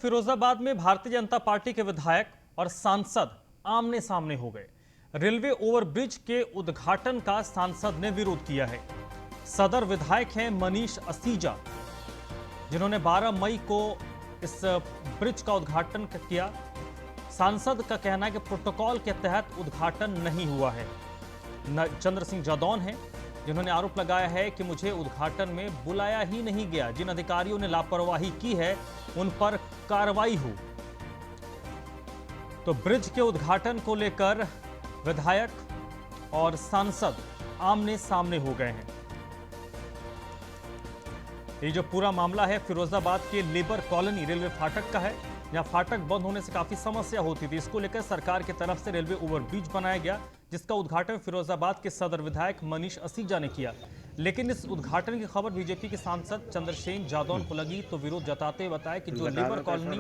फिरोजाबाद में भारतीय जनता पार्टी के विधायक और सांसद आमने सामने हो गए। रेलवे ओवरब्रिज के उद्घाटन का सांसद ने विरोध किया है। सदर विधायक हैं मनीष असीजा, जिन्होंने 12 मई को इस ब्रिज का उद्घाटन किया। सांसद का कहना है कि प्रोटोकॉल के तहत उद्घाटन नहीं हुआ है। चंद्र सिंह जादौन हैं, जिन्होंने आरोप लगाया है कि मुझे उद्घाटन में बुलाया ही नहीं गया। जिन अधिकारियों ने लापरवाही की है उन पर कार्रवाई हो। तो ब्रिज के उद्घाटन को लेकर विधायक और सांसद आमने सामने हो गए हैं। ये जो पूरा मामला है फिरोजाबाद के लेबर कॉलोनी रेलवे फाटक का है, जहां फाटक बंद होने से काफी समस्या होती थी। इसको लेकर सरकार की तरफ से रेलवे ओवरब्रिज बनाया गया, जिसका उद्घाटन फिरोजाबाद के सदर विधायक मनीष असीजा ने किया। लेकिन इस उद्घाटन की खबर बीजेपी के सांसद चंद्रसेन जादौन को लगी तो विरोध जताते हुए बताया कि जो लेबर कॉलोनी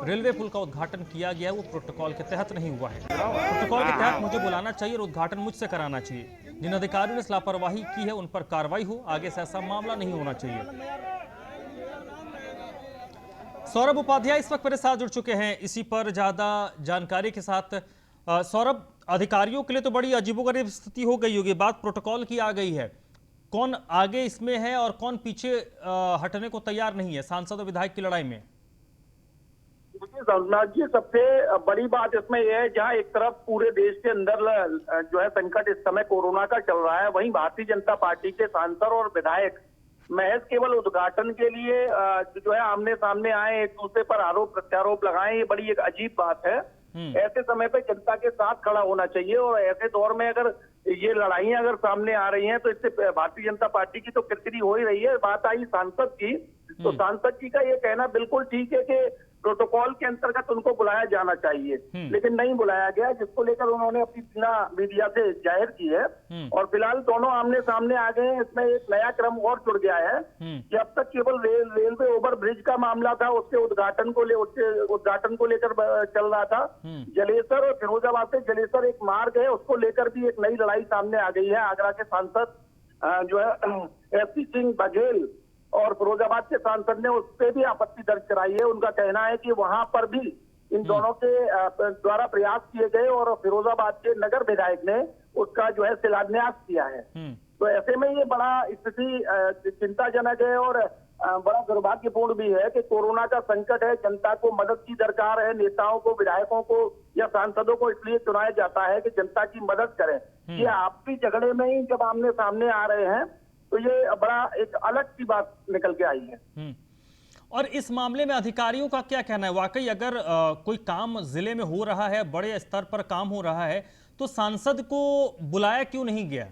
रेलवे पुल का उद्घाटन किया गया है वो प्रोटोकॉल के तहत नहीं हुआ है। प्रोटोकॉल के तहत मुझे बुलाना चाहिए और उद्घाटन मुझसे कराना चाहिए। जिन अधिकारियों ने लापरवाही की है उन पर कार्रवाई हो। आगे से ऐसा मामला नहीं होना चाहिए। सौरभ उपाध्याय इस वक्त मेरे साथ जुड़ चुके हैं इसी पर ज्यादा जानकारी के साथ। सौरभ, अधिकारियों के लिए तो बड़ी अजीबोगरीब स्थिति हो गई होगी। बात प्रोटोकॉल की आ गई है, कौन आगे इसमें है और कौन पीछे हटने को तैयार नहीं है सांसद और विधायक की लड़ाई में? रघुनाथ जी, सबसे बड़ी बात इसमें यह है, जहां एक तरफ पूरे देश के अंदर जो है संकट इस समय कोरोना का चल रहा है, वहीं भारतीय जनता पार्टी के सांसद और विधायक महज केवल उद्घाटन के लिए जो है आमने सामने आए, एक दूसरे पर आरोप प्रत्यारोप लगाएं। ये बड़ी एक अजीब बात है। ऐसे समय पे जनता के साथ खड़ा होना चाहिए और ऐसे दौर में अगर ये लड़ाइयां अगर सामने आ रही हैं तो इससे भारतीय जनता पार्टी की तो किरकिरी हो ही रही है। बात आई सांसद की, तो सांसद जी का ये कहना बिल्कुल ठीक है कि प्रोटोकॉल के अंतर्गत उनको बुलाया जाना चाहिए, लेकिन नहीं बुलाया गया, जिसको लेकर उन्होंने अपनी पीड़ा मीडिया से जाहिर की है। और फिलहाल दोनों आमने सामने आ गए हैं। इसमें एक नया क्रम और जुड़ गया है कि अब तक केवल रेलवे ओवर ब्रिज का मामला था, उसके उद्घाटन को लेकर चल रहा था। जलेसर और फिरोजाबाद से जलेसर एक मार्ग है, उसको लेकर भी एक नई लड़ाई सामने आ गई है। आगरा के सांसद जो है एसपी सिंह बघेल और फिरोजाबाद के सांसद ने उस पर भी आपत्ति दर्ज कराई है। उनका कहना है कि वहां पर भी इन दोनों के द्वारा प्रयास किए गए और फिरोजाबाद के नगर विधायक ने उसका जो है शिलान्यास किया है। तो ऐसे में ये बड़ा स्थिति चिंताजनक है और बड़ा दुर्भाग्यपूर्ण भी है कि कोरोना का संकट है, जनता को मदद की दरकार है। नेताओं को, विधायकों को या सांसदों को इसलिए चुनाया जाता है कि जनता की मदद करें। ये आपसी झगड़े में ही जब आमने सामने आ रहे हैं तो ये बड़ा एक अलग सी बात निकल के आई है। और इस मामले में अधिकारियों का क्या कहना है? वाकई अगर कोई काम जिले में हो रहा है, बड़े स्तर पर काम हो रहा है, तो सांसद को बुलाया क्यों नहीं गया?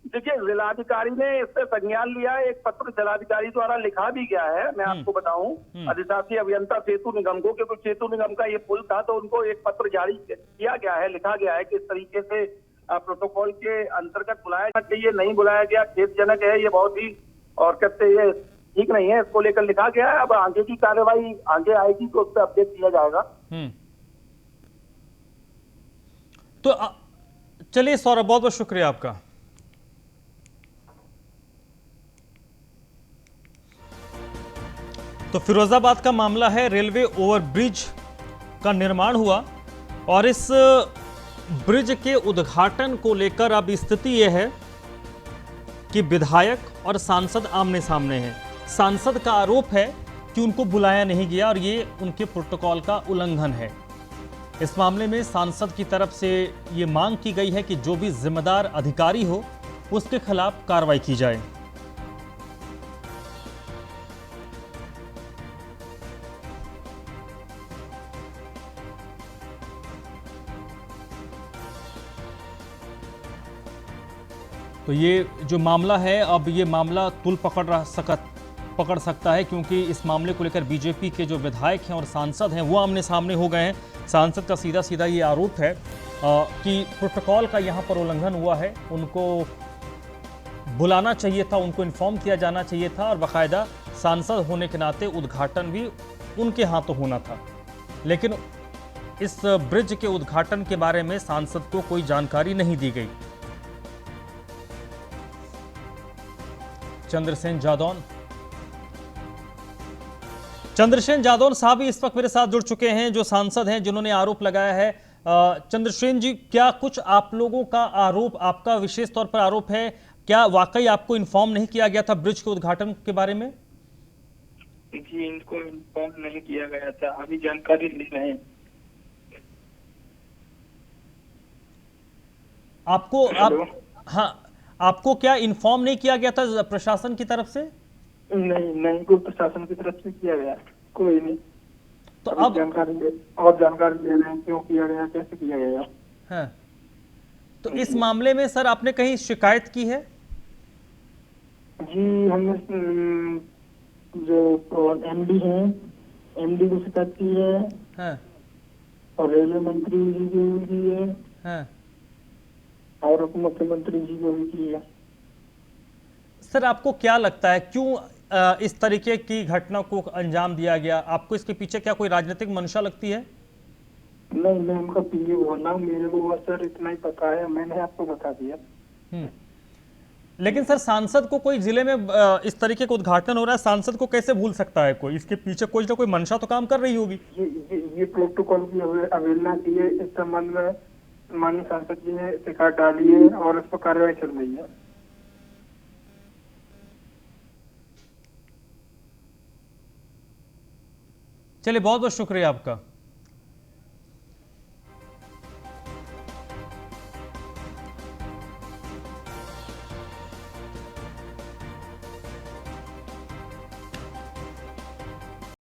देखिए, जिलाधिकारी ने इस पे संज्ञान लिया। एक पत्र जिलाधिकारी द्वारा लिखा भी गया है, मैं आपको बताऊं, अधिशासी अभियंता सेतु निगम को, क्योंकि सेतु निगम का ये पुल था तो उनको एक पत्र जारी किया गया है, लिखा गया है कि इस तरीके से प्रोटोकॉल के अंतर्गत बुलाया जाना चाहिए, नहीं बुलाया गया, खेदजनक है ये बहुत ही, और कहते ये ठीक नहीं है। इसको लेकर लिखा गया है। अब आगे की कार्रवाई आगे आएगी तो उस पर अपडेट किया जाएगा। तो चलिए सौरभ, बहुत बहुत शुक्रिया आपका। तो फिरोजाबाद का मामला है, रेलवे ओवरब्रिज का निर्माण हुआ और इस ब्रिज के उद्घाटन को लेकर अब स्थिति यह है कि विधायक और सांसद आमने सामने हैं। सांसद का आरोप है कि उनको बुलाया नहीं गया और ये उनके प्रोटोकॉल का उल्लंघन है। इस मामले में सांसद की तरफ से ये मांग की गई है कि जो भी जिम्मेदार अधिकारी हो उसके खिलाफ कार्रवाई की जाए। तो ये जो मामला है, अब ये मामला तुल पकड़ सकता है, क्योंकि इस मामले को लेकर बीजेपी के जो विधायक हैं और सांसद हैं वो आमने सामने हो गए हैं। सांसद का सीधा सीधा ये आरोप है कि प्रोटोकॉल का यहाँ पर उल्लंघन हुआ है। उनको बुलाना चाहिए था, उनको इन्फॉर्म किया जाना चाहिए था और बाकायदा सांसद होने के नाते उद्घाटन भी उनके हाथों होना था। लेकिन इस ब्रिज के उद्घाटन के बारे में सांसद को कोई जानकारी नहीं दी गई। चंद्रसेन जादौन चंद्रसेन जादौन साहब भी इस वक्त मेरे साथ जुड़ चुके हैं, जो सांसद हैं जिन्होंने आरोप लगाया है। चंद्रसेन जी, क्या कुछ आप लोगों का आरोप, आपका विशेष तौर पर आरोप है, क्या वाकई आपको इन्फॉर्म नहीं किया गया था ब्रिज के उद्घाटन के बारे में? जी, इनको इन्फॉर्म नहीं किया गया था, अभी जानकारी ले रहे हैं। आपको हेलो? हाँ, आपको क्या इन्फॉर्म नहीं किया गया था प्रशासन की तरफ से? नहीं, कोई प्रशासन की तरफ से किया गया कोई नहीं। तो अभी अब जानकारी ले रहे हैं, क्यों किया गया, कैसे किया गया। हाँ, तो इस मामले में सर आपने कहीं शिकायत की है? जी, हमने जो एमडी हैं, एमडी को शिकायत की है, हाँ, और रेलवे मंत्री जी को भी की है, हाँ। और उप मुख्यमंत्री जी को भी की है। सर, आपको क्या लगता है क्यों इस तरीके की घटना को अंजाम दिया गया? आपको इसके पीछे क्या कोई राजनीतिक मंशा लगती है? नहीं, मैं उनका पीए बोल रहा हूँ, मेरे को बस सर इतना ही पता है, मैंने आपको बता दिया। लेकिन सर, सांसद को कोई जिले में इस तरीके का उद्घाटन हो रहा है, सांसद को कैसे भूल सकता है कोई? इसके पीछे कोई ना कोई मंशा तो काम कर रही होगी। ये प्रोटोकॉल की अवहेलना की है, इस संबंध में माननीय सांसद जी ने शिकायत डाली है और इस पर कार्रवाई चल रही है। चलिए, बहुत बहुत शुक्रिया आपका।